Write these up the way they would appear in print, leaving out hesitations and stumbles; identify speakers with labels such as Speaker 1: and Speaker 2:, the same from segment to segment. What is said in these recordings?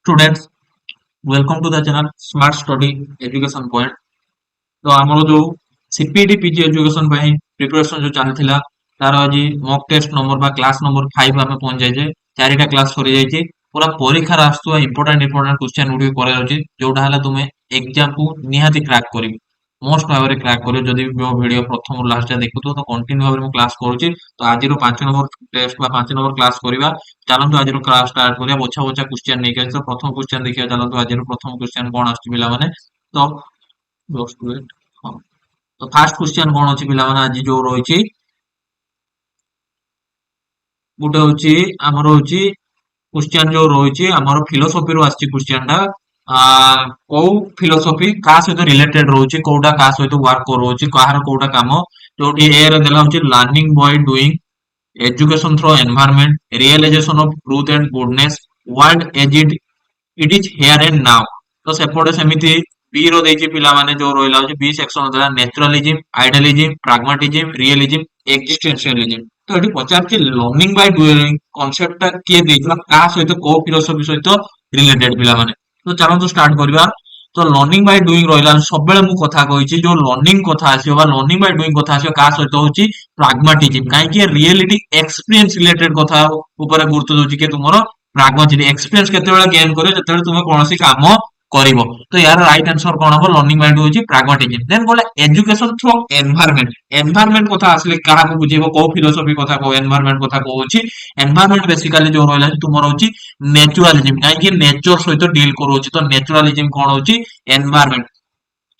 Speaker 1: Students welcome to the channel smart study education point. तो आमर जो सीपीटी पीजी एजुकेशन प्रिपरेशन जो चलता तार आज मॉक टेस्ट नंबर बा क्लास नंबर 5 आम पहुंच जाए। चारिटा क्लास सरी जाइए पूरा परीक्षार आसुवा इंपोर्टेंट इंपोर्टेंट क्वेश्चन गुडी करार अछि जोटा हला तुमे एग्जाम को निहाती क्रैक करिवि मोस्ट भाव में क्रैक करियो जदि मो वीडियो प्रथम लास्ट जा देखुतो तो कंटिन्यू भाव में क्लास करूची। तो आज 5 नंबर टेस्ट बा 5 नंबर क्लास करिवा। चलंतु आज क्लास स्टार्ट करिया बोछा बोछा क्वेश्चन नै के। तो प्रथम क्वेश्चन देखिया चलंतु आज प्रथम क्वेश्चन कोन आछि पिला माने। तो जस्ट वेट। हां तो फर्स्ट क्वेश्चन कोन अछि पिला माने आज जो रहिछि गुटे होछि हमर होछि क्वेश्चन जो रहिछि हमर फिलोसॉफी रो आछि क्वेश्चन टा आ को फिलोसॉफी का सहित रिलेटेड रहुछि कोडा का सहित वर्क करूछि काहर कोडा काम जोठी ए रे देला होछि learning by doing education through environment realization of truth and goodness world as it is here and now. तो सेपटे सेमिति बी रो देछि पिला माने जो रोइला होछि बी सेक्शन देला naturalism idealism pragmatism realism existentialism. तो एठी पचारछि लर्निंग बाय डूइंग कांसेप्ट ता के देइला का सहित को फिलोसॉफी सहित रिलेटेड पिला माने। तो चलो तो स्टार्ट करिबा। तो लर्निंग बाय डूइंग रहिला सब बेले मु कथा कहिछि जो लर्निंग कथा आसीबा बा लर्निंग बाय डूइंग कथा आसीबा का सहित होछि प्रैग्मेटिज्म काहे कि रियलिटी एक्सपीरियंस रिलेटेड कथा ऊपर गुरुत्व दोछि कि तुमरो प्राग्माटिक एक्सपीरियंस केतेबेला गेन करियो जेतेबेला तुमे कोनोसी काम करिवो। तो यार राइट आंसर कोन हबो लर्निंग बाय डूइंग होछि प्राग्माटिज्म। देन बोले एजुकेशन थ्रू एनवायरनमेंट एनवायरनमेंट कथा आसले काहा को बुझिबो को फिलोसॉफी कथा को एनवायरनमेंट कथा को होछि एनवायरनमेंट बेसिकली जो रहला तुमरो होछि नेचुरलिज्म काहे कि नेचर सहित डील करूछि। तो नेचुरलिज्म कोन होछि एनवायरनमेंट।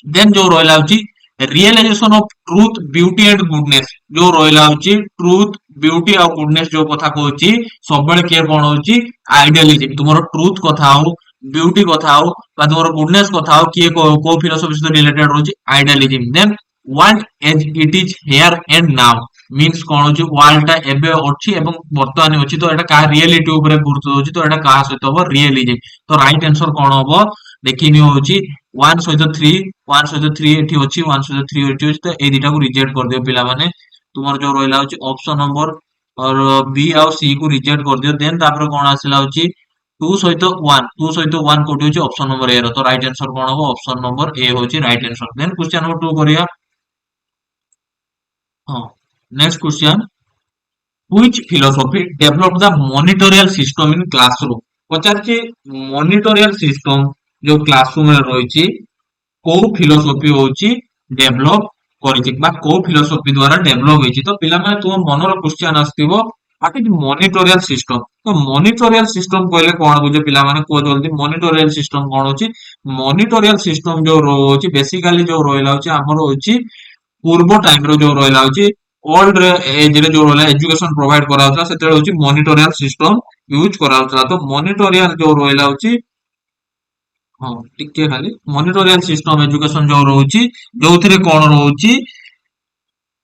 Speaker 1: देन जो रहला होछि realization of truth beauty and goodness जो रहला होछि ट्रूथ ब्यूटी और गुडनेस जो कथा कहूछि सब बेले के कोन होछि आइडियलिज्म तुमरो ट्रूथ कथा हो ब्यूटी कथा हो बा तुमरो गुडनेस कथा हो किए को फिलोसॉफी से रिलेटेड होछि idealism. Then world as it is here and now means कोन होछि वर्ल्ड टा एबे अछि एवं वर्तमान अछि। तो एटा का रियलिटी ऊपर गुरुत्व होछि तो एटा का सहित हो रियलिज्म। तो राइट आंसर कोन होबो देखिनि होछि 1 सहित 3 1 सहित 3 एठी अछि 1 सहित 3 एठी अछि। तो ए दिटा को रिजेक्ट कर दियो पिला माने तुमर जो रहला होछि ऑप्शन नंबर और बी और सी को रिजेक्ट कर दियो। देन तापर कोन आसिला होछि 2 सहित 1 कोठी होछि ऑप्शन नंबर ए रो। तो राइट आंसर कोन होबो ऑप्शन नंबर ए होछि right answer. Then question number 2 करिया। हां next question which philosophy develop the monitorial system in classroom. पचारछि मॉनिटोरियल सिस्टम जो क्लासरूम रे रहिछि को फिलोसॉफी होछि डेवलप करिछि बा को फिलोसॉफी द्वारा डेवलप होइछि। तो पिला माने तुम मनर क्वेश्चन आस्तिबो बाकी मॉनिटोरियल सिस्टम। तो मॉनिटोरियल सिस्टम कहले कोन बुझे पिला माने को जल्दी मॉनिटोरियल सिस्टम कोन होछि मॉनिटोरियल सिस्टम जो होछि बेसिकली जो रहला होछि हमर होछि पूर्व टाइम रो जो रहला होछि ओल्ड एज रे जो रहला एजुकेशन प्रोवाइड करा होतला सेते होछि मॉनिटोरियल सिस्टम यूज करा होतला। तो मॉनिटोरियल जो रहला होछि हां टिके खाली मॉनिटोरियल सिस्टम एजुकेशन जो रहउछि जोथिरे कोन रहउछि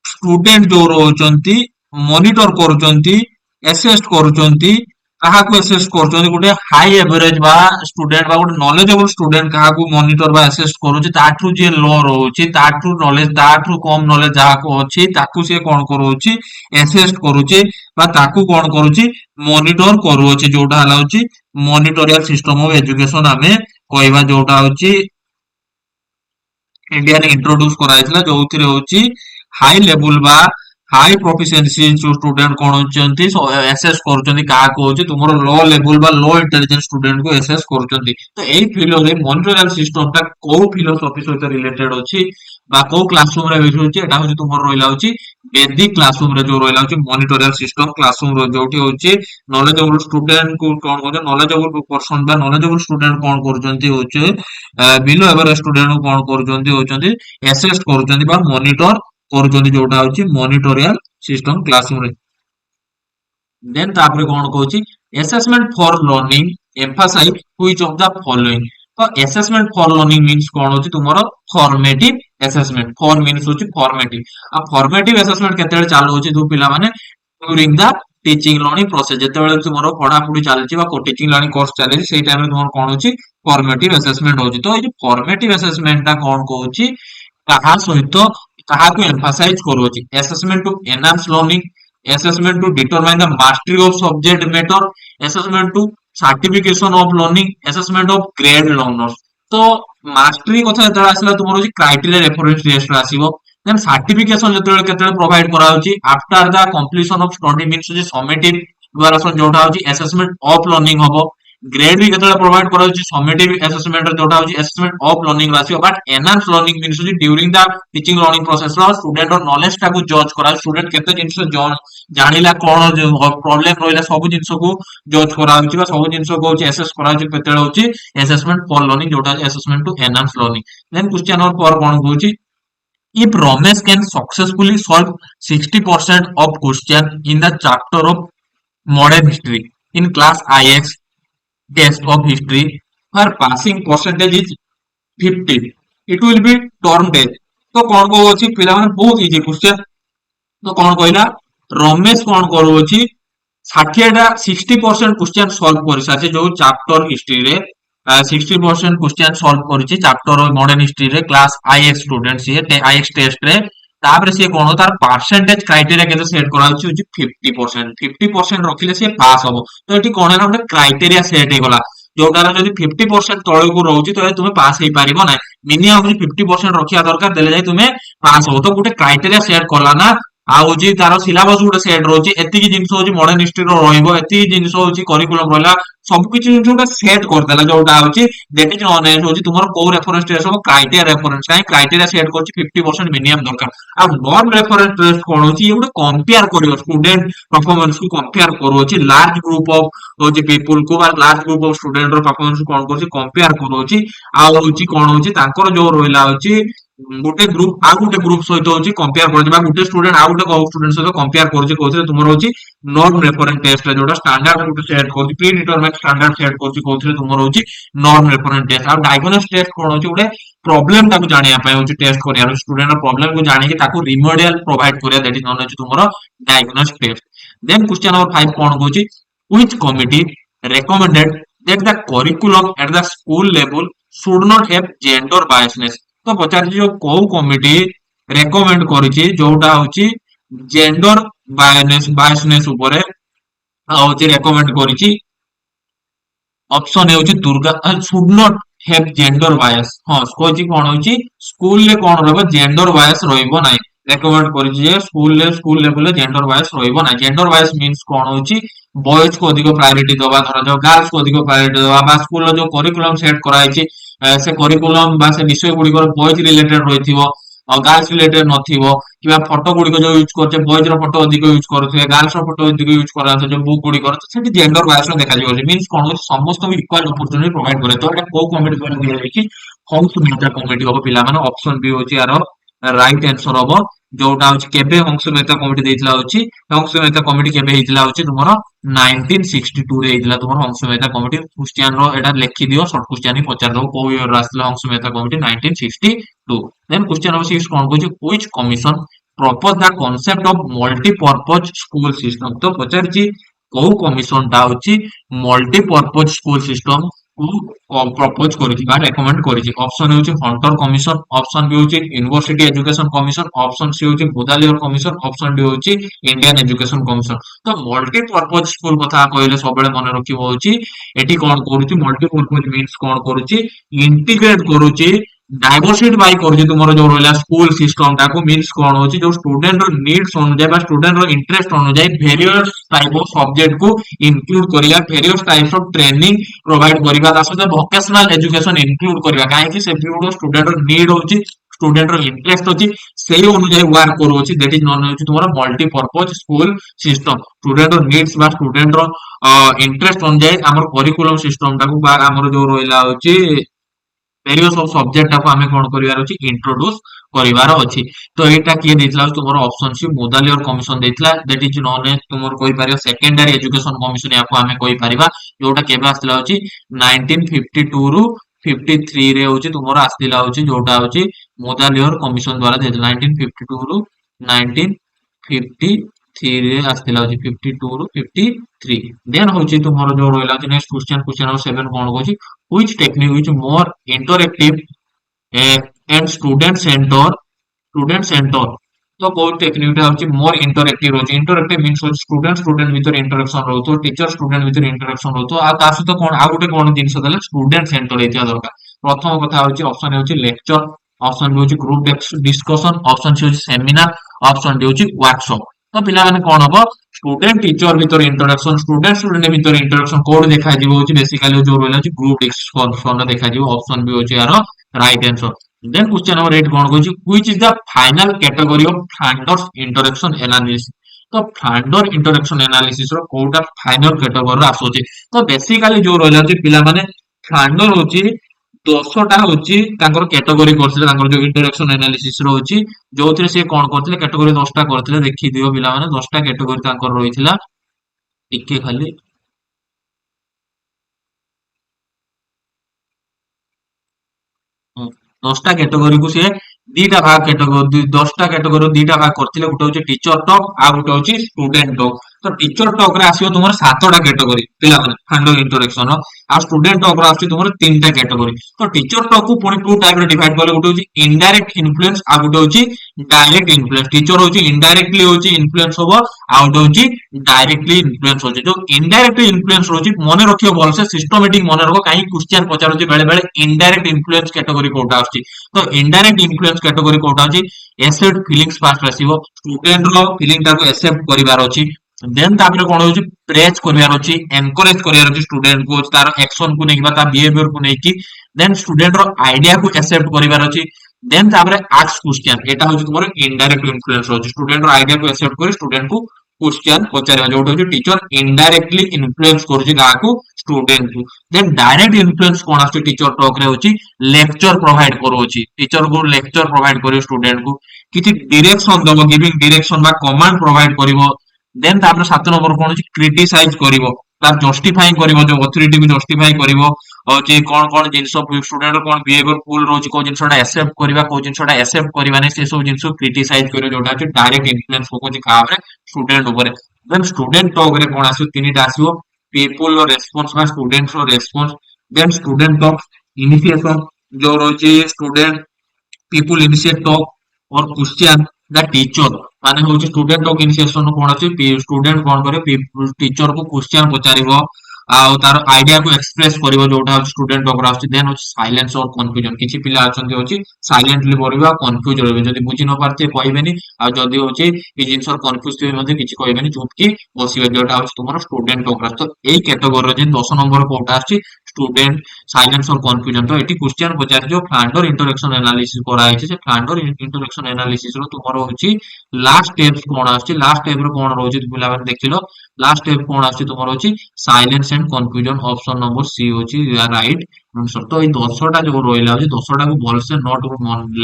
Speaker 1: स्टूडेंट जो रहउचंती मॉनिटर करूचंती असेस्ट करूचंती काहा को असेस्ट करूचंती गुटे हाई एवरेज बा स्टूडेंट बा गुटे नॉलेजेबल स्टूडेंट काहा को मॉनिटर बा असेस्ट करूची ताठू जे लो रहउछि ताठू नॉलेज ताठू कम नॉलेज जाहा को अछि ताकू से कोन करूची असेस्ट करूची बा ताकू कोन करूची मॉनिटर करूची जोटा हला होची मॉनिटोरियल सिस्टम ऑफ एजुकेशन हमें कहबा जोटा होची इंडिया ने इंट्रोड्यूस कराइतला जोथिरे होची हाई लेवल बा हाई प्रोफिशिएंसी जो स्टूडेंट कोन होचंती एसेस करूचंती का को होची तुमरो लो लेवल बा लो इंटेलिजेंस स्टूडेंट को एसेस करूचंती। तो एई फिलो रे मॉनिटोरियल सिस्टम ता को फिलोसॉफी सहित रिलेटेड होची बा को क्लासरूम रे होची होची एटा होची तुमरो रोइला होची बेसिक क्लासरूम रे जो रोइला होची मॉनिटोरियल सिस्टम क्लासरूम रो जोठी होची नॉलेजेबल स्टूडेंट को कोन होचे नॉलेजेबल पर्सन बा नॉलेजेबल स्टूडेंट कोन करूचंती होचे बिलो एवरेज स्टूडेंट को कोन करूचंती होचंती एसेस करूचंती बा मॉनिटर करूचंती जोटा होची मॉनिटोरियल सिस्टम क्लासरूम रे। देन तापरे कोन कहूची assessment for learning emphasize which of the following. तो असेसमेंट फॉर लर्निंग मींस कोन होची तुमरो फॉर्मेटिव असेसमेंट फॉर मींस होची फॉर्मेटिव आ फॉर्मेटिव असेसमेंट केतेबेले चालू होची दु पिला माने during the teaching learning process जेतेबेले तुमरो पढा पढी चालची बा को टीचिंग लर्निंग कोर्स चालची सेही टाइम रे तुमरो कोन होची फॉर्मेटिव असेसमेंट होची। तो ए जो फॉर्मेटिव असेसमेंट ता कोन कहूची काहा सहित काहा को एम्फासाइज करूची assessment to enhance learning assessment to determine the mastery of subject matter assessment to certification of learning, assessment of grade learners. তো মাଷ୍ଟରୀ କଥା ଯେତେବେଳେ ଆସିଲା ତୁମର ହଉଛି କ୍ରାଇଟେରିଆ ରେଫରେନ୍ସ ଟେଷ୍ଟ ଆସିବ। ଦେନ୍ ସାର୍ଟିଫିକେସନ ଯେତେବେଳେ କେତେବେଳେ ପ୍ରୋଭାଇଡ କରାଯାଉଛି after the completion of study means ହଉଛି ସମିଟିଭ ଇଭାଲୁଏସନ ଯୋଉଟା ହଉଛି ଆସେସମେଣ୍ଟ ଅଫ ଲର୍ନିଂ ହବ। ଗ୍ରେଡ ବି କେତେବେଳେ ପ୍ରୋଭାଇଡ କରାଯାଉଛି ସମିଟିଭ ଆସେସମେଣ୍ଟ ଯୋଉଟା ହଉଛି ଆସେସମେଣ୍ଟ ଅଫ ଲର୍ନିଂ ଆସିବ। ବଟ୍ ଏନହାନ୍ସ ଲର୍ନିଂ ମିନ୍ସ ହଉଛି during the teaching learning process ର ଷ୍ଟୁଡେଣ୍ଟ ର ନଲେଜ ଟାକୁ ଜଜ କରାଯାଉଛି। ଷ୍ଟୁଡେଣ୍ଟ କେତେ ଜିନିଷ ଜାଣିଲା, କଣ ପ୍ରୋବ୍ଲେମ ରହିଲା, ସବୁ ଜିନିଷକୁ ଜଜ କରାଯାଉଛି ବା ସବୁ ଜିନିଷକୁ ହଉଛି ଆସେସ କରାଯାଉଛି। କେତେବେଳେ ହଉଛି assessment for learning ଯୋଉଟା ଅଛି assessment to enhance learning। then question number 4 କଣ କହୁଛି, if Ramesh can successfully solve 60% of question in the chapter of modern history in class IX test of history, her passing percentage is 50, it will be termed as। तो कौन କହୁଛି ପିଲାମାନେ ବହୁତ easy question. ତ କଣ କହିଲା, ରମେଶ କଣ କରୁଅଛି 60% क्वेश्चन सॉल्व कर सारी जो चैप्टर हिस्ट्री रे 60% क्वेश्चन सॉल्व करिछि चैप्टर मॉडर्न हिस्ट्री रे क्लास आईएक्स स्टूडेंट सी आईएक्स टेस्ट रे। तापर सी कोन तार परसेंटेज क्राइटेरिया केते सेट करा होछि 50%। 50% रखिले सी पास हबो। तो एठी कोन है ना क्राइटेरिया सेट हे गला, जोटार जदि 50% तळकु रहउछि तो तुमे पास हे पारिबो ना। मिनिमम 50% रखिया दरकार, देले जाय तुमे पास हो। तो गोटे क्राइटेरिया सेट कला ना, आउ जी तार सिलेबस गोटे सेट रोची, एतिकी जिंस होची मॉडर्न हिस्ट्री रो रहइबो, एतिकी जिंस होची करिकुलम रहला, सब किछि जिंस गोटे सेट कर देला। जोटा होची दैट इज नोन एज होची तुमरो को रेफरेंस टेस्ट हो क्राइटेरिया रेफरेंस काई क्राइटेरिया सेट करची 50% मिनिमम दरकार। आ नॉन रेफरेंस टेस्ट कोन होची, ये गोटे कंपेयर करियो स्टूडेंट परफॉर्मेंस को कंपेयर करूची लार्ज ग्रुप ऑफ होची पीपल को, बा लार्ज ग्रुप ऑफ स्टूडेंट रो परफॉर्मेंस को कोन करची कंपेयर करूची। आ होची कोन होची तांकर जो रोइला होची गोटे ग्रुप आ गोटे ग्रुप सहित होची कंपेयर करछि, बा गोटे स्टूडेंट आ गोटे स्टूडेंट सहित कंपेयर करछि। कोथरे तुमरो होची नॉन रेफरेंस टेस्ट रे जोटा स्टैंडर्ड गोटे सेट करछि, प्री डिटरमाइंड स्टैंडर्ड सेट करछि। कोथरे तुमरो होची नॉन रेफरेंस टेस्ट। आ डायग्नोसिस टेस्ट कोन होची गोटे प्रॉब्लम ताकू जानिया पय होची टेस्ट करिया, स्टूडेंट रो प्रॉब्लम को जानि के ताकू रिमेडियल प्रोवाइड करिया, दैट इज नोन होची तुमरो diagnosis test. Then question number 5 कोन होची, which committee recommended that the curriculum at the school level should not have gender biasness। तो पचार जो को कमिटी रेकमेंड करिछि जोटा होची जेंडर बायसनेस ऊपर होची रेकमेंड करिछि। ऑप्शन हेउची Durga should not have gender bias. हां कोची कोन होची स्कूल ले कोन रहबो जेंडर बायस रहइबो नाही। रेकमेंड करिछि जे स्कूल लेवल ले जेंडर बायस रहइबो नाही। जेंडर बायस मींस कोन होची बॉयज को अधिक प्रायोरिटी दबा, धरा जो गर्ल्स को अधिक प्रायोरिटी दबा, बा स्कूल जो करिकुलम सेट कराइछि से करिकुलम बा से विषय गुडी बॉयज रिलेटेड रहिथिबो और गर्ल्स रिलेटेड नथिबो, किबा फोटो गुडी जो यूज करछे बॉयज रो फोटो अधिक यूज करथे, गर्ल्स रो फोटो अधिक यूज कराथे जो बुक गुडी करथे, सेठी जेंडर बायस देखा जिवो। मींस कोन होची समस्त को इक्वल अपॉर्चुनिटी प्रोवाइड करे। तो एटा को कमिटी द्वारा दिया जायछि, हाउस मेटा कमिटी हो। पिला माने ऑप्शन बी होची यार राइट आंसर होबो। जोटा होची केबे हंस मेहता कमिटी देइतला होची, हंस मेहता कमिटी केबे हितला होची तुमरो 1962 रे हितला तुमरो हंस मेहता कमिटी। क्वेश्चन रो एटा लिखि दियो, शॉर्ट क्वेश्चन ही पचार दो को ईयर आसला Hansa Mehta committee 1962। Then question number 6 कोन कहूची, which commission propose the concept of multipurpose school system. तो पचारची को कमिशन टा होची मल्टीपर्पज स्कूल सिस्टम को प्रपोज करिछि बा रेकमेंड करिछि। ऑप्शन होची हंटर कमिशन, ऑप्शन बी होची university education commission, option C होची बुदालियर कमिशन, ऑप्शन डी होची इंडियन एजुकेशन कमिशन। तो मल्टीपर्पज स्कूल कथा कहले सबले मन रखिबो होची एठी कोन करूची मल्टीपर्पज मींस कोन करूची इंटीग्रेट करूची डाइवर्सिटी बाय करूची तुमरो जो रहला स्कूल सिस्टम टाको। मींस कोन होची जो स्टूडेंट रो नीड्स अनुसार बा स्टूडेंट रो इंटरेस्ट अनुसार वेरियस टाइप ऑफ सब्जेक्ट को इंक्लूड करिया, various types of training provide करिबा, तासो वोकेशनल एजुकेशन इंक्लूड करिबा। काहे कि से स्टूडेंट रो नीड होची, स्टूडेंट रो इंटरेस्ट होची, सेही अनुसार वर्क करूची, दैट इज नोन होची तुमरो मल्टीपर्पज स्कूल सिस्टम। स्टूडेंट रो नीड्स बा स्टूडेंट रो इंटरेस्ट अनुसार हमर करिकुलम सिस्टम टाको बा हमर जो रहला होची वेरियस ऑफ सब्जेक्ट टाको हमें कोन करिवार अछि इंट्रोड्यूस करिवार अछि। तो एटा किए देतला तुमरो ऑप्शन सी मुदालियर कमिशन देतला, दैट इज नोन एज तुमरो कोइ पारियो सेकेंडरी एजुकेशन कमिशन याको हमें कोइ पारिबा। जोटा केबे आस्तिला होची 1952 रु 53 रे होची तुमरो आस्तिला होची, जोटा होची मुदालियर कमिशन द्वारा देतला 1952 रु 1953 रे आस्तिला होची 52 रु 53। देन होची तुमरो जो रहला होची नेक्स्ट क्वेश्चन, क्वेश्चन नंबर 7 कोन होची, which technique which more interactive and student center तो कोड टेक्निक होची मोर इंटरएक्टिव होची इंटरएक्टिव मींस होची स्टूडेंट स्टूडेंट वितर इंटरेक्शन रहतो टीचर स्टूडेंट वितर इंटरेक्शन रहतो आ ता सहित कोन आ गुटे कोन जिंस देले स्टूडेंट सेंटर हेतिया दरकार प्रथम कथा होची ऑप्शन होची लेक्चर ऑप्शन भी होची ग्रुप डिस्कशन ऑप्शन सी होची सेमिनार ऑप्शन डी होची वर्कशॉप तो पिला माने कोन हबो स्टूडेंट टीचर वितर इंटरेक्शन स्टूडेंट स्टूडेंट वितर इंटरेक्शन कोड देखा दिबो होची बेसिकली जो रहला होची ग्रुप डिस्कशन देखा दिबो ऑप्शन भी होची यार right answer then question number 8 कोन कहूची which is the final category of Flanders interaction analysis तो फ्लांडर इंटरेक्शन एनालिसिस रो कोडा फाइनल कैटेगरी आसोची तो बेसिकली जो रहला होची पिला माने फ्लांडर होची 10टा होची तांकर कैटेगरी करथिले तांकर जो इंटरेक्शन एनालिसिस रो होची जोथिरे से कोन करथिले कैटेगरी 10टा करथिले देखि दियो पिला माने 10टा कैटेगरी तांकर रहिथिला टिके खाली 10टा कैटेगरी को सी दीटा भाग कैटेगरी 10टा कैटेगरी दीटा भाग करथिले गुटे होची टीचर टॉक आ गुटे होची स्टूडेंट टॉक तो टीचर टॉक रे आसीयो तुमर 7टा कैटेगरी पिला माने फ्लांडर इंटरेक्शन आ स्टूडेंट टॉक रे आसी तुमर 3टा कैटेगरी तो टीचर टॉक को पुनी टू टाइप रे डिवाइड करले गुटे होची इनडायरेक्ट इन्फ्लुएंस आ गुटे होची डायरेक्ट इन्फ्लुएंस टीचर होची इनडायरेक्टली होची इन्फ्लुएंस होबो आ गुटे होची डायरेक्टली इन्फ्लुएंस होची जो इनडायरेक्ट इन्फ्लुएंस होची मने रखियो बोलसे सिस्टमैटिक मने रखो काई क्वेश्चन पचारोची बेले बेले इनडायरेक्ट इन्फ्लुएंस कैटेगरी कोटा आछि तो इनडायरेक्ट इन्फ्लुएंस कैटेगरी कोटा अछि एसेट फीलिंग्स फास्ट आसीबो स्टूडेंट रो फीलिंग टाको एक्सेप्ट करिवार अछि देन तापर कोन होछि प्रेज करिवार अछि एनकरेज करिवार अछि स्टूडेंट को तार एक्शन को नेकी बा ता बिहेवियर को नेकी देन स्टूडेंट रो आइडिया को एक्सेप्ट करिवार अछि देन तापर आस्क क्वेश्चन एटा होछि तुमर इनडायरेक्ट इन्फ्लुएंस होछि स्टूडेंट रो आइडिया को एक्सेप्ट करि स्टूडेंट को क्वेश्चन पचारिबा जोटा होछि टीचर इनडायरेक्टली इन्फ्लुएंस करछि गाको स्टूडेंट को देन डायरेक्ट इन्फ्लुएंस कोन आछि टीचर टॉक रे होछि लेक्चर प्रोवाइड करो होछि टीचर को लेक्चर प्रोवाइड करियो स्टूडेंट को किछि डायरेक्शन दबो गिविंग डायरेक्शन बा कमांड प्रोवाइड करिवो देन तापर 7 नंबर कोन होछि क्रिटिसाइज करिवो तार जस्टिफाई करिवो जो अथॉरिटी को जस्टिफाई करिवो जे कोन कोन जिंस स्टूडेंट कोन बिहेवियर फुल रोज को जिंसटा एक्सेप्ट करिवा को जिंसटा एक्सेप्ट करिवा नै से सब जिंस क्रिटिसाइज करियो जोटा छै डायरेक्ट इन्फ्लुएंस को जे काबरे स्टूडेंट ऊपर देन स्टूडेंट टॉक रे कोन आसो तीनटा आसीबो पीपल रो रेस्पोंस बा स्टूडेंट्स रो response then student talk initiation जो रोजे स्टूडेंट पीपल इनिशिएट टॉक और क्वेश्चन द टीचर माने होची स्टूडेंट टॉक इनिशिएशन कोन अछि स्टूडेंट कोन करे टीचर को क्वेश्चन पचारिबो आ तार आइडिया को एक्सप्रेस करिवो जोटा स्टूडेंट टॉक रास्ती देन होची साइलेंस और कंफ्यूजन किछि पिला अछंती होची साइलेंटली पढिबा कंफ्यूज रहबे जदी बुझि न पारते कहबेनी आ जदी होची इ जिंसर कंफ्यूज थिबे मध्ये किछि कहबेनी चुपकी बसिबे जोटा होची तुमरो स्टूडेंट टॉक रास्त एई कैटेगरी रे जे 10 नंबर कोटा आछि स्टूडेंट साइलेंस और कंफ्यूजन तो एटी क्वेश्चन पचार जो फ्लांडर इंटरेक्शन एनालिसिस करा है से फ्लांडर इंटरेक्शन एनालिसिस रो तुमरो होची लास्ट स्टेप्स कोन आछि लास्ट स्टेप रो कोन रहउछि पिला माने देखिलो लास्ट स्टेप कोन आछि तुमरो होची silence and confusion option number C होची राइट आंसर तो ई 10टा जो रोइला होची 10टा को भल से नोट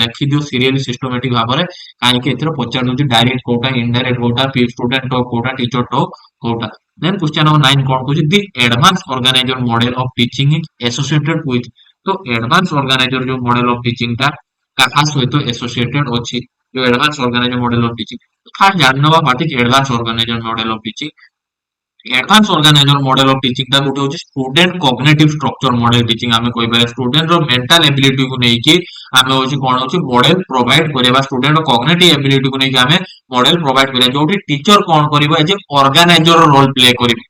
Speaker 1: लिखि दियो सीरियली सिस्टमैटिक भाबरे काहे कि एथरो पचार होची डायरेक्ट कोटा इनडायरेक्ट कोटा स्टूडेंट टॉक कोटा टीचर टॉक कोटा देन क्वेश्चन नंबर 9 कोन कहूची the advance organizer model of teaching is associated with तो एडवांस ऑर्गेनाइजर जो मॉडल ऑफ टीचिंग ता काहा सहित एसोसिएटेड अछि जो advance organizer model of teaching खास जाननवा पाटी advance organizer model of teaching advance organizer model of teaching ता गुटे होची student cognitive structure model teaching हमें कोइ बारे स्टूडेंट रो मेंटल एबिलिटी को नै कि हमें होची कोन होची मॉडल प्रोवाइड करेबा स्टूडेंट रो कॉग्निटिव एबिलिटी को नै कि हमें मॉडल प्रोवाइड करे जोटी टीचर कोन करबा जे ऑर्गेनाइजर रोल प्ले करिवो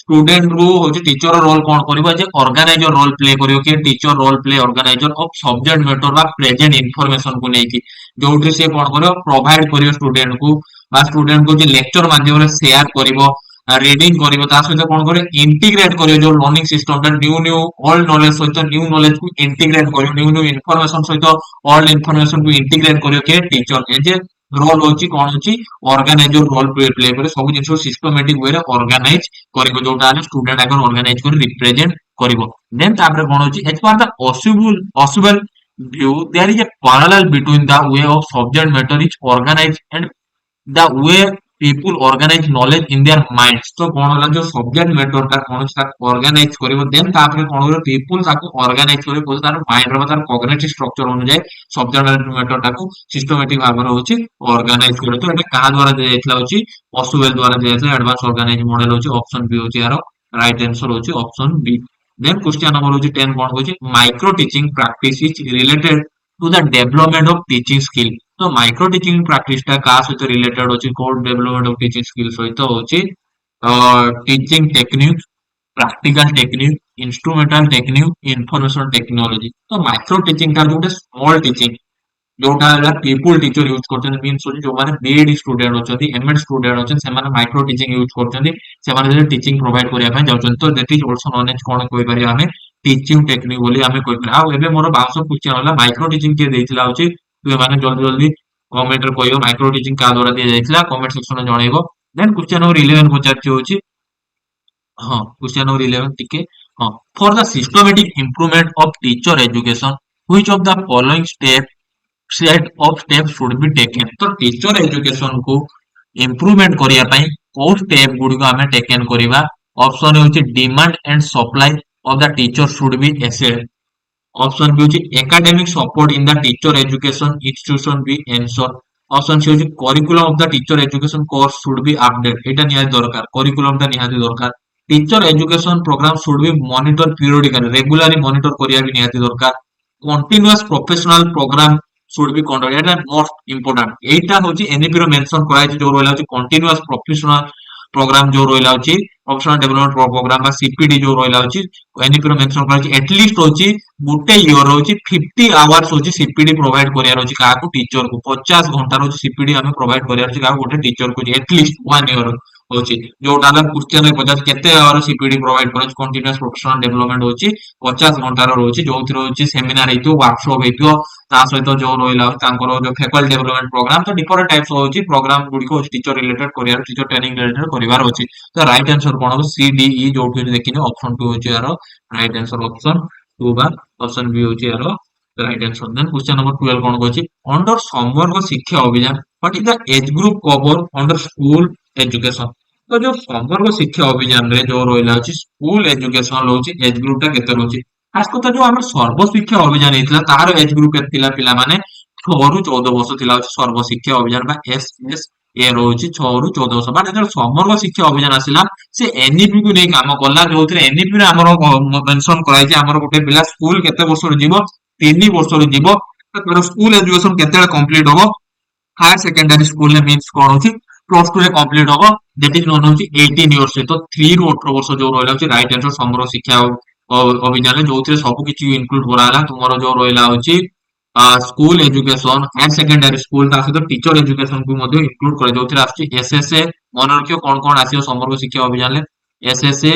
Speaker 1: स्टूडेंट रो होची टीचर रोल कोन करबा जे ऑर्गेनाइजर रोल प्ले करियो के teacher role play organiser of subject matter बा प्रेजेंट इंफॉर्मेशन को नै कि जोटी से कोन करियो प्रोवाइड करियो स्टूडेंट को बा स्टूडेंट को जे लेक्चर माध्यम रे शेयर करिवो रीडिंग करिवो ता सहित कोन करे इंटीग्रेट करियो जो लर्निंग सिस्टम ता न्यू न्यू ओल्ड नॉलेज सहित न्यू नॉलेज को इंटीग्रेट करियो न्यू न्यू इंफॉर्मेशन सहित ओल्ड इंफॉर्मेशन को इंटीग्रेट करियो के टीचर के जे रोल होची कोन होची ऑर्गेनाइजर रोल प्ले करे सब जिंस सिस्टमैटिक वे रे ऑर्गेनाइज करिवो जोटा आने स्टूडेंट आगर ऑर्गेनाइज कर रिप्रेजेंट करिवो देन तापर कोन होची as per the possible view there is a parallel between the way of subject matter is organized and the way people organize knowledge in their minds तो कोन होला जो सब्जेक्ट मैटर का कोन सा ऑर्गेनाइज करिवो देन तापर कोन होला पीपल ताको organise करे को तार माइंड रो तार कॉग्निटिव स्ट्रक्चर होन जाय सब्जेक्ट मैटर ताको सिस्टमैटिक भाबरे होची ऑर्गेनाइज करे तो एटा कहा द्वारा दे जायतला होची पॉसिबल द्वारा दे जायतला एडवांस ऑर्गेनाइज मॉडल होची ऑप्शन बी होची यार राइट आंसर होची option B then question number होची 10 कोन होची micro teaching practice is related to the development of teaching skill तो माइक्रो टीचिंग प्रैक्टिस टा का सहित रिलेटेड होची कोड डेवलपमेंट ऑफ टीचिंग स्किल सहित होची teaching technique, practical technique, instrumental technique, information technology। तो माइक्रो टीचिंग टा जो स्मॉल टीचिंग जोटा ହେଲା ପିପୁଲ ଟିଚର ୟୁଜ କରୁଛନ୍ତି ମିନ୍ସ ହଉଛି ଯୋଉମାନେ ବିଏଡ୍ ଷ୍ଟୁଡେଣ୍ଟ ଅଛନ୍ତି ଏମଏଡ୍ ଷ୍ଟୁଡେଣ୍ଟ ଅଛନ୍ତି ସେମାନେ ମାଇକ୍ରୋ ଟିଚିଂ ୟୁଜ କରୁଛନ୍ତି ସେମାନେ ଯଦି ଟିଚିଂ ପ୍ରୋଭାଇଡ କରିବା ପାଇଁ ଯାଉଛନ୍ତି ତ that is also known age କଣ କହିପାରିବା ଆମେ ଟିଚିଂ ଟେକ୍ନିକ ବୋଲି ଆମେ କହିପାରିବା। ଆଉ ଏବେ ମୋର 52 କ୍ୱେଶ୍ଚନ ହେଲା ମାଇକ୍ରୋ ଟିଚିଂ କିଏ ଦେଇଥିଲା ହଉଛି ତୁମେ ମାନେ ଜଲ୍ଦି ଜଲ୍ଦି କମେଣ୍ଟ ରେ କହିବ ମାଇକ୍ରୋ ଟିଚିଂ କାହା ଦ୍ୱାରା ଦିଆଯାଇଥିଲା କମେଣ୍ଟ ସେକ୍ସନରେ ଜଣେଇବ। ଦେନ୍ କ୍ୱେଶ୍ଚନ ନମ୍ବର 11 ପଚାରୁଛି ହଉଛି ହଁ क्वेश्चन नंबर 11 टिके हाँ for the systematic improvement of teacher education which of the following set of step should be taken. तो टीचर एजुकेशन को इम्प्रूवमेंट करिया पई को स्टेप गुडी को हमें टेकन करिवा। ऑप्शन होची demand and supply of the teacher should be assessed. Option B होची academic support in the teacher education institution be ensured. Option C होची curriculum of the teacher education course should be update एटा निहाती दरकार curriculum ता निहाती दरकार। Teacher education programme should be monitor periodically regularly monitor करिया भी निहाती दरकार। Continuous professional programme should be conduct Etah most important एटा होची एनईपी रो मेंशन कराई जो रहला होची कंटीन्यूअस प्रोफेशनल प्रोग्राम जो रहला होची प्रोफेशनल डेवलपमेंट प्रोग्राम बा सीपीडी जो रहला होची एनईपी रो मेंशन कराई एटलीस्ट होची गुटे ईयर होची 50 आवर्स होची सीपीडी प्रोवाइड करिया होची काहा को टीचर को 50 घंटा होची सीपीडी हमें प्रोवाइड करिया होची काहा गोटे टीचर को एटलीस्ट 1 ईयर होची जोटा हम क्वेश्चन रे 50 केते आवर सीपीडी प्रोवाइड करछ कंटीन्यूअस प्रोफेशनल डेवलपमेंट होची 50 घंटा रो होची जोथि होची सेमिनार हेतु वर्कशॉप हेतु ता सहित जो रहला तांकर जो फैकल्टी डेवलपमेंट प्रोग्राम तो डिफरेंट टाइप्स होची प्रोग्राम गुडी को teacher related career teacher training related करिवार होची। तो राइट आंसर कोन हो सी डी ई जोठी देखिने ऑप्शन 2 होची यार राइट आंसर ऑप्शन 2 बा ऑप्शन बी होची यार right answer. Then question number 12 कोन होची under Samagra Shiksha Abhiyan what is the age group cover under school education. तो जो समवर्ग शिक्षा अभियान रे जो रहला होची स्कूल एजुकेशन होची एज ग्रुप ता केते होची खास करके जो हमर सर्व शिक्षा अभियान हेतला तार एज ग्रुप केते थिला पिला माने 6 रु 14 वर्ष थिला होची सर्व शिक्षा अभियान बा एसएस ए रोची 6 रु 14 वर्ष बा जेते समग्र शिक्षा अभियान आसिला से एनईपी को नै काम करला जोथरे एनईपी रे हमर मेंशन कराई जे हमर गोटे पिला स्कूल केते वर्ष रो जीवो 3 वर्ष रो जीवो तो स्कूल एजुकेशन केते कंप्लीट होबो हायर सेकेंडरी स्कूल में मीन्स कौन होची प्लस 2 रे कंप्लीट होबो दैट इज नोन होची 18 इयर्स तो 3 रु 18 वर्ष जो रहला होची राइट आंसर समग्र शिक्षा अभियान रे जोथरे सब किछि इंक्लूड कराला तुमरो जो रहला होची school education higher secondary school ता सहित टीचर एजुकेशन को मध्ये इंक्लूड करे जोथरे आछि एसएसए मन रखियो कोन कोन आसीयो समग्र शिक्षा अभियान ले एसएसए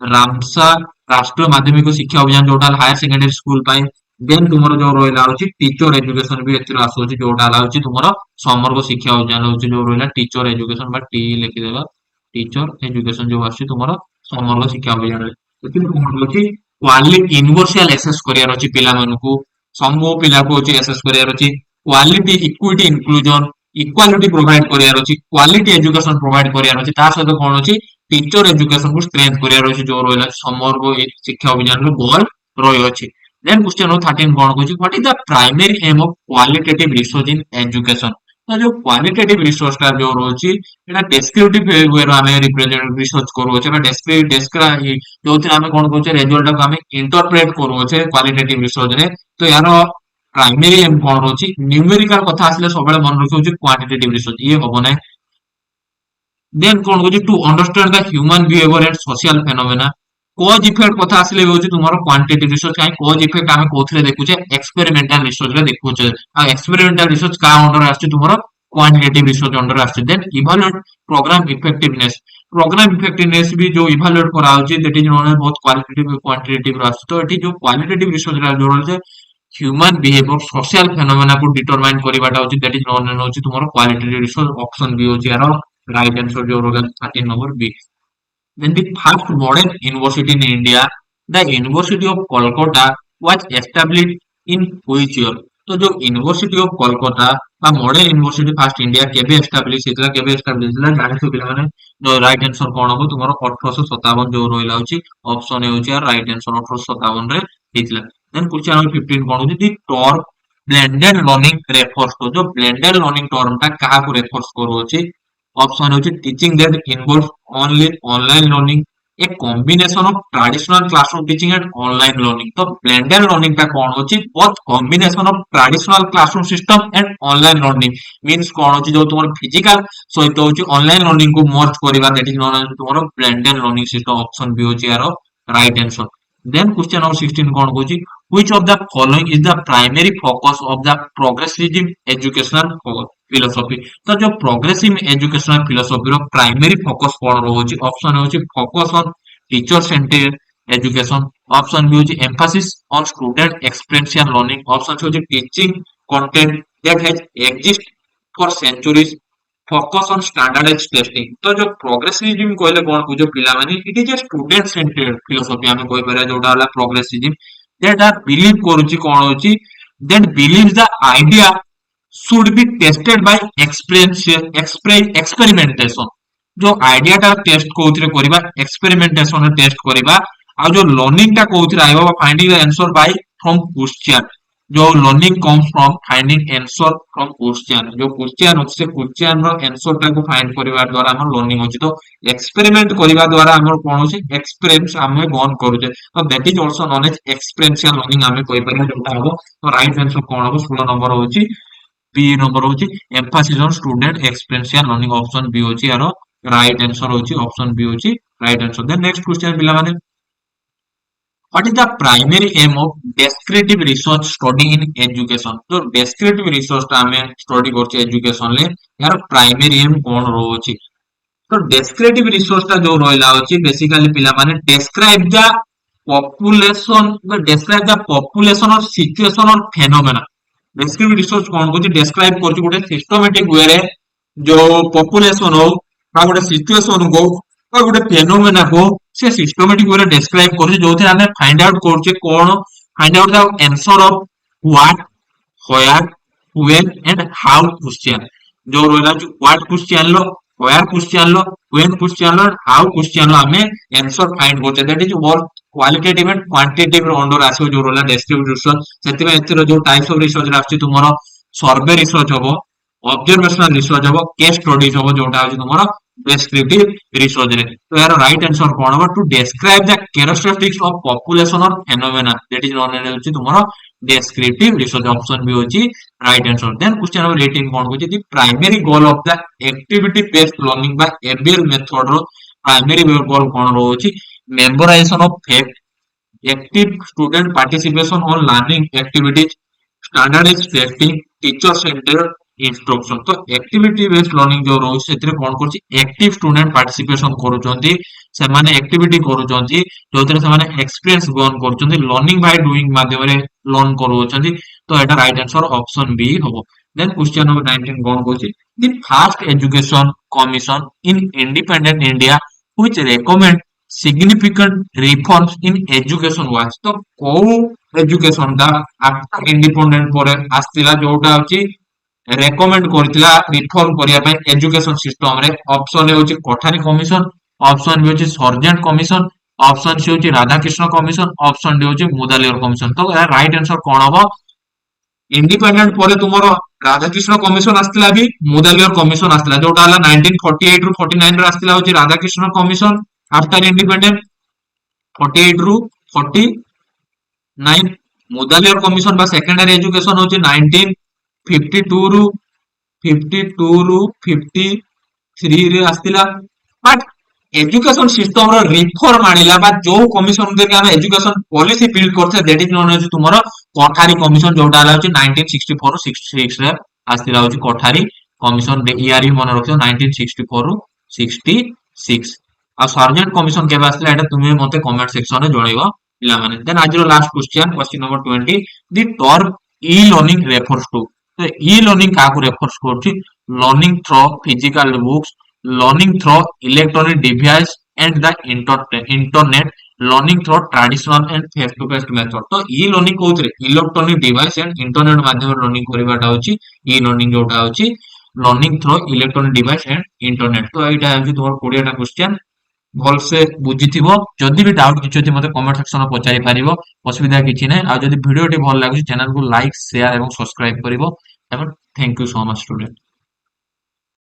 Speaker 1: रामसा राष्ट्रीय माध्यमिक शिक्षा अभियान जोटा हायर सेकेंडरी स्कूल पाए। देन तुमरो जो रहला होची टीचर एजुकेशन भी एथिरो आसोची जोटा हला होची तुमरो समग्र शिक्षा अभियान होची जो रहला टीचर एजुकेशन बा टी लिखि देबा टीचर एजुकेशन जो आसी तुमरो समग्र शिक्षा अभियान रे लेकिन कोन होची क्वालिटी यूनिवर्सल एसेस करियर होची पिला मानकू समूह पिला को होची एसेस करियर होची quality equity inclusion equality provide career होची क्वालिटी एजुकेशन प्रोवाइड करियर होची ता सहित कोन होची टीचर एजुकेशन को स्ट्रेंथ करियर होची जो रहला समग्र शिक्षा अभियान रो गोल रही होची। Then question number 13 कौन कहूँ what is the primary aim of qualitative research in education। तो जो qualitative research का जो रोची एटा descriptive वे रो हमें represent research करो छे बा describe जो थे हमें कौन कहूँ result को हमें interpret करो छे qualitative research रे तो यारो primary aim कौन रोची numerical कथा आसले सबले मन रखियो छे quantitative research ये होबो नै। Then कौन कहूँ to understand the human behavior and social phenomena cause effect कथा आसले होची तुमारो क्वांटिटेटिव रिसर्च काई कॉज इफेक्ट हमें कोथरे देखु छे एक्सपेरिमेंटल रिसर्च रे देखु छे आ एक्सपेरिमेंटल रिसर्च का अंडर आछे तुमारो क्वांटिटेटिव रिसर्च अंडर आछे। देन इवैल्यूएट प्रोग्राम इफेक्टिवनेस भी जो इवैल्यूएट करा होची that is known as both qualitative quantitative आछे। तो एटी जो क्वालिटेटिव रिसर्च रा जो रहल छे ह्यूमन बिहेवियर सोशल फेनोमेना को डिटरमाइन करिवाटा होची दैट इज नोन होची तुमारो क्वालिटेटिव रिसर्च ऑप्शन बी होची यार राइट आंसर जो रहल 13 number B. Then the first modern university in India, the University of Kolkata was established in which year। तो जो यूनिवर्सिटी ऑफ कोलकाता बा मॉडर्न यूनिवर्सिटी फर्स्ट इंडिया केबे एस्टैब्लिश हेतला केबे establish हेतला जानिसो पिला माने जो राइट आंसर कोन हो तुमरो 1857 जो रोइला होची ऑप्शन ए होची यार राइट आंसर 1857 रे हेतला। देन क्वेश्चन नंबर 15 कोन होची the term blended learning refers तो जो ब्लेंडेड लर्निंग टर्म ता काहा को रेफर्स करो होची ऑप्शन होची teaching that involve only online learning a combination of traditional classroom teaching and online learning. तो ब्लेंडेड लर्निंग टा कौन होची both combination of traditional classroom system and online learning means कौन होची जो तुमर फिजिकल सहित होची ऑनलाइन लर्निंग को मर्ज करबा दैट इज नोन एज तुमर blended learning system option B होची यार right answer. Then question number 16 कौन होची which of the following is the primary focus of the progressive educational philosophy. तो जो प्रोग्रेसिव एजुकेशनल फिलोसफी रो primary focus कौन रहुची ऑप्शन होची focus on teacher centred education, option B होची emphasis on student experiential learning, option होची teaching content that has exist for centuries, focus on standardised testing. तो जो प्रोग्रेसिविज्म कहले कोन बुझो पिला माने it is a student centred philosophy हमें कोइ परे जोटा होला प्रोग्रेसिविज्म दैट आर बिलीव करूची कोन होची that believes the idea should be tested by experimentation। जो आइडिया टा टेस्ट कोउथरे करिबा एक्सपेरिमेंटेशन टेस्ट करिबा आ जो लर्निंग टा कोउथरे आइबा finding the answer by from question. जो learning comes from finding answer from question. जो क्वेश्चन होचे क्वेश्चन रो आंसर टा को फाइंड करिबा द्वारा हमर लर्निंग होची। तो एक्सपेरिमेंट करिबा द्वारा हमर कोन होची एक्सपीरियंस हमें गॉन करूचे। तो that is also known as experiential learning हमें कोइ पर जोटा हो। तो राइट आंसर कोन हो 16 नंबर होची बी नंबर होची emphasis on student experiential learning option B होची यार राइट आंसर होची ऑप्शन बी होची right answer. Then next question पिला माने what is the primary aim of descriptive research study in education. तो डेस्क्रिप्टिव रिसर्च ता हमें स्टडी करछे एजुकेशन ले यार प्राइमरी एम कोन रहउची। तो डेस्क्रिप्टिव रिसर्च ता जो रहला होची बेसिकली पिला माने डिस्क्राइब द पॉपुलेशन और सिचुएशन और फेनोमेना। डेस्क्रिप्टिव रिसर्च कौन को डिस्क्राइब करछि गोटे सिस्टमैटिक वे रे जो पॉपुलेशन हो बा गोटे सिचुएशन को बा गोटे फेनोमेना को से सिस्टमैटिक वे रे डिस्क्राइब करछि जोथे हमें फाइंड आउट करछि कोन find out the answer of what where when and how question. जो रहला व्हाट क्वेश्चन लो व्हेयर क्वेश्चन लो व्हेन क्वेश्चन लो हाउ क्वेश्चन लो हमें आंसर फाइंड करछि that is work qualitative and quantitative रो अंडर आसो जो रोला डेस्क्रिप्टिव रिसर्च। सेति में एतिर जो टाइप्स ऑफ रिसर्च राखछि तुमरो सर्वे रिसर्च हबो, ऑब्जर्वेशनल रिसर्च हबो, केस स्टडीज हबो जोटा होछि तुमरो डेस्क्रिप्टिव रिसर्च रे। तो यार राइट आंसर कोन हबो to describe the characteristics of population और phenomena that is known as तुमरो डेस्क्रिप्टिव रिसर्च ऑप्शन बी होछि right answer. Then question number 18 कोन होछि the primary goal of the activity based learning by ABL method रो primary goal कोन रहउछि memorization of fact, active student participation on learning activities, standardized testing, teacher centered instruction। तो activity based learning जो रहउछि सेतिर कोन करछि active student participation करूचंती से माने activity करूचंती जोतरे से माने एक्सपीरियंस गेन करूचंती लर्निंग बाय डूइंग माध्यम रे लर्न करूचंती। तो एटा राइट आंसर ऑप्शन बी हबो। देन क्वेश्चन नंबर 19 कोन करछि the first education commission in independent India which recommend significant reforms in education was। तो को एजुकेशन दा आफ्टर इंडिपेंडेंट पर आस्तिला जोटा होची रेकमेंड करथिला रिफॉर्म करिया पय एजुकेशन सिस्टम रे। ऑप्शन ए होची कोठारी कमीशन, ऑप्शन बी होची सर्जेंट कमीशन, ऑप्शन सी होची राधाकृष्ण कमीशन, ऑप्शन डी होची मुदालियर कमीशन। तो राइट आंसर कोन हबो इंडिपेंडेंट पर तुमरो राधाकृष्ण कमीशन आस्तिला भी मुदालियर कमीशन आस्तिला जोटा हला 1948 रु 49 रे आस्तिला होची राधाकृष्ण कमीशन आफ्टर इंडिपेंडेंट 48 रु 49 मुदालियर कमीशन बा सेकेंडरी एजुकेशन होची 1952 रु 53 रे आस्तिला। बट एजुकेशन सिस्टम रो रिफॉर्म आनिला बा जो कमीशन दे के हम एजुकेशन पॉलिसी बिल्ड करथे दैट इज नोन एज तुमरो कोठारी कमीशन जोटा हला होची 1964 रु 66 रे आस्तिला होची कोठारी कमीशन दे ईआर ही मन रखियो 1964 रु 66। आ सर्जेंट कमीशन केबे आस्तिला एटा तुमे मते कमेंट सेक्शन रे जणैबो पिला माने। देन आज रो last question number 20 the term E learning refers to. तो ई लर्निंग का को रेफर्स करछि learning through physical books, learning through electronic device and the internet, learning through traditional and face to face method. तो E learning कोथरे electronic device and internet माध्यम learning करबाटा होछि E learning जोटा होछि learning through electronic device and internet. तो एटा होछि तोर 20 टा क्वेश्चन भल से बुझिथिबो। जदि भी डाउट किछ अछि मते कमेंट सेक्शन में पचारि पारिबो, असुविधा किछि नै। आ जदि वीडियो टी भल लागुछि चैनल को लाइक शेयर एवं सब्सक्राइब करिवो। एवं thank you so much student.